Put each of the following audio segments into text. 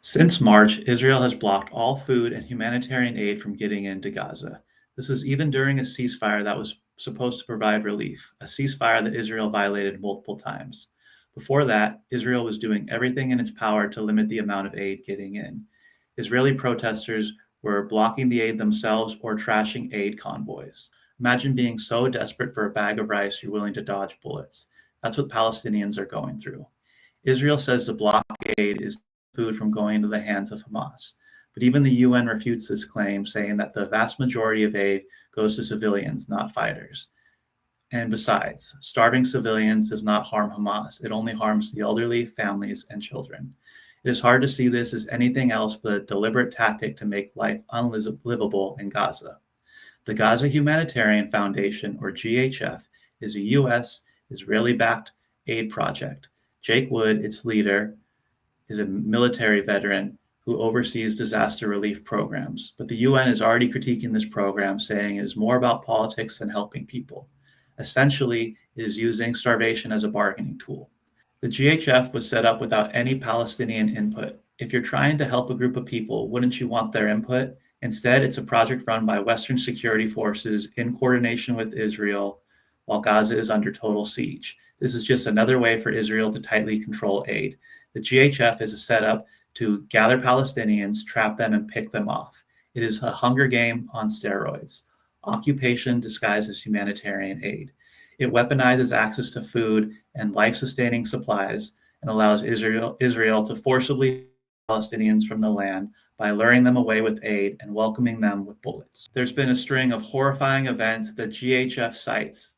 Since March, Israel has blocked all food and humanitarian aid from getting into Gaza. This was even during a ceasefire that was supposed to provide relief, a ceasefire that Israel violated multiple times. Before that, Israel was doing everything in its power to limit the amount of aid getting in. Israeli protesters were blocking the aid themselves or trashing aid convoys. Imagine being so desperate for a bag of rice you're willing to dodge bullets. That's what Palestinians are going through. Israel says the blockade is food from going into the hands of Hamas. But even the UN refutes this claim, saying that the vast majority of aid goes to civilians, not fighters. And besides, starving civilians does not harm Hamas. It only harms the elderly, families, and children. It is hard to see this as anything else but a deliberate tactic to make life unlivable in Gaza. The Gaza Humanitarian Foundation, or GHF, is a U.S. Israeli-backed aid project. Jake Wood, its leader, is a military veteran who oversees disaster relief programs. But the UN is already critiquing this program, saying it is more about politics than helping people. Essentially, it is using starvation as a bargaining tool. The GHF was set up without any Palestinian input. If you're trying to help a group of people, wouldn't you want their input? Instead, it's a project run by Western security forces in coordination with Israel while Gaza is under total siege. This is just another way for Israel to tightly control aid. The GHF is a setup to gather Palestinians, trap them, and pick them off. It is a Hunger Game on steroids. Occupation disguised as humanitarian aid. It weaponizes access to food and life-sustaining supplies and allows Israel to forcibly Palestinians from the land by luring them away with aid and welcoming them with bullets. There's been a string of horrifying events that GHF cites.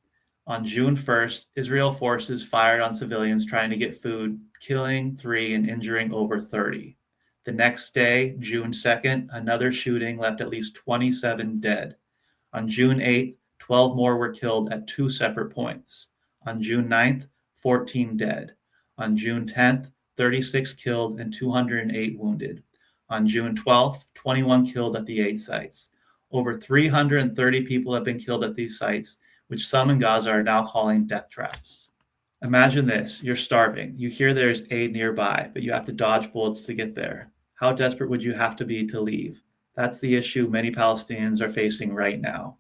On June 1st, Israel forces fired on civilians trying to get food, killing 3 and injuring over 30. The next day, June 2nd, another shooting left at least 27 dead. On June 8th, 12 more were killed at 2 separate points. On June 9th, 14 dead. On June 10th, 36 killed and 208 wounded. On June 12th, 21 killed at the aid sites. Over 330 people have been killed at these sites, which some in Gaza are now calling death traps. Imagine this, you're starving. You hear there's aid nearby, but you have to dodge bullets to get there. How desperate would you have to be to leave? That's the issue many Palestinians are facing right now.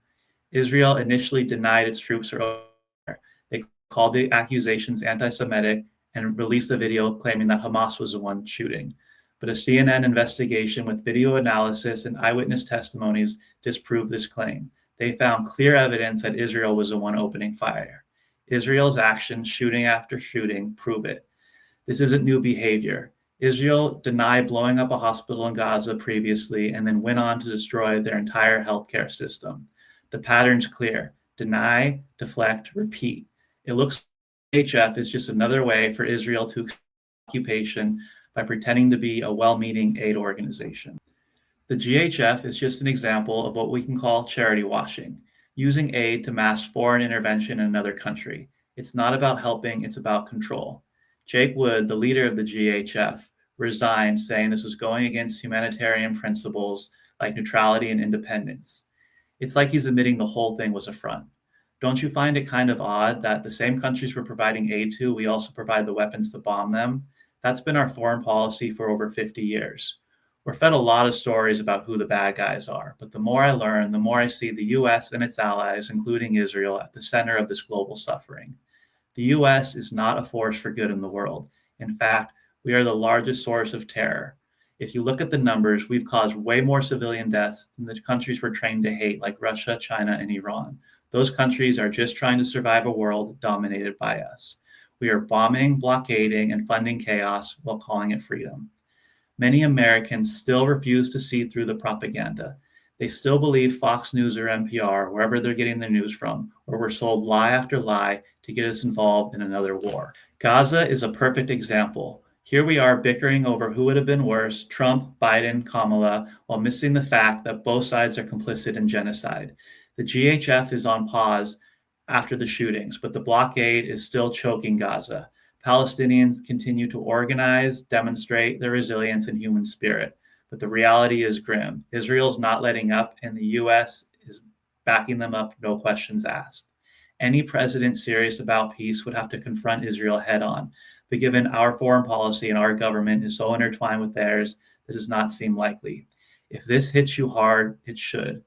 Israel initially denied its troops are over there. They called the accusations anti-Semitic and released a video claiming that Hamas was the one shooting. But a CNN investigation with video analysis and eyewitness testimonies disproved this claim. They found clear evidence that Israel was the one opening fire. Israel's actions, shooting after shooting, prove it. This isn't new behavior. Israel denied blowing up a hospital in Gaza previously and then went on to destroy their entire healthcare system. The pattern's clear. Deny, deflect, repeat. It looks like HF is just another way for Israel to occupation by pretending to be a well-meaning aid organization. The GHF is just an example of what we can call charity washing, using aid to mask foreign intervention in another country. It's not about helping, it's about control. Jake Wood, the leader of the GHF, resigned, saying this was going against humanitarian principles like neutrality and independence. It's like he's admitting the whole thing was a front. Don't you find it kind of odd that the same countries we're providing aid to, we also provide the weapons to bomb them? That's been our foreign policy for over 50 years. We're fed a lot of stories about who the bad guys are, but the more I learn, the more I see the US and its allies, including Israel, at the center of this global suffering. The US is not a force for good in the world. In fact, we are the largest source of terror. If you look at the numbers, we've caused way more civilian deaths than the countries we're trained to hate, like Russia, China, and Iran. Those countries are just trying to survive a world dominated by us. We are bombing, blockading, and funding chaos while calling it freedom. Many Americans still refuse to see through the propaganda. They still believe Fox News or NPR, wherever they're getting their news from, or we're sold lie after lie to get us involved in another war. Gaza is a perfect example. Here we are bickering over who would have been worse, Trump, Biden, Kamala, while missing the fact that both sides are complicit in genocide. The GHF is on pause after the shootings, but the blockade is still choking Gaza. Palestinians continue to organize, demonstrate their resilience and human spirit. But the reality is grim. Israel's not letting up, and the U.S. is backing them up, no questions asked. Any president serious about peace would have to confront Israel head on. But given our foreign policy and our government is so intertwined with theirs, that does not seem likely. If this hits you hard, it should.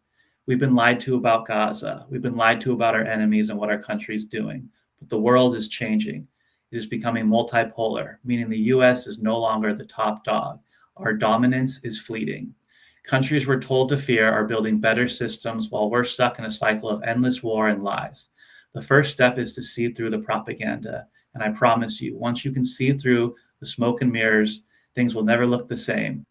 We've been lied to about Gaza. We've been lied to about our enemies and what our country is doing. But the world is changing. It is becoming multipolar, meaning the US is no longer the top dog. Our dominance is fleeting. Countries we're told to fear are building better systems while we're stuck in a cycle of endless war and lies. The first step is to see through the propaganda. And I promise you, once you can see through the smoke and mirrors, things will never look the same.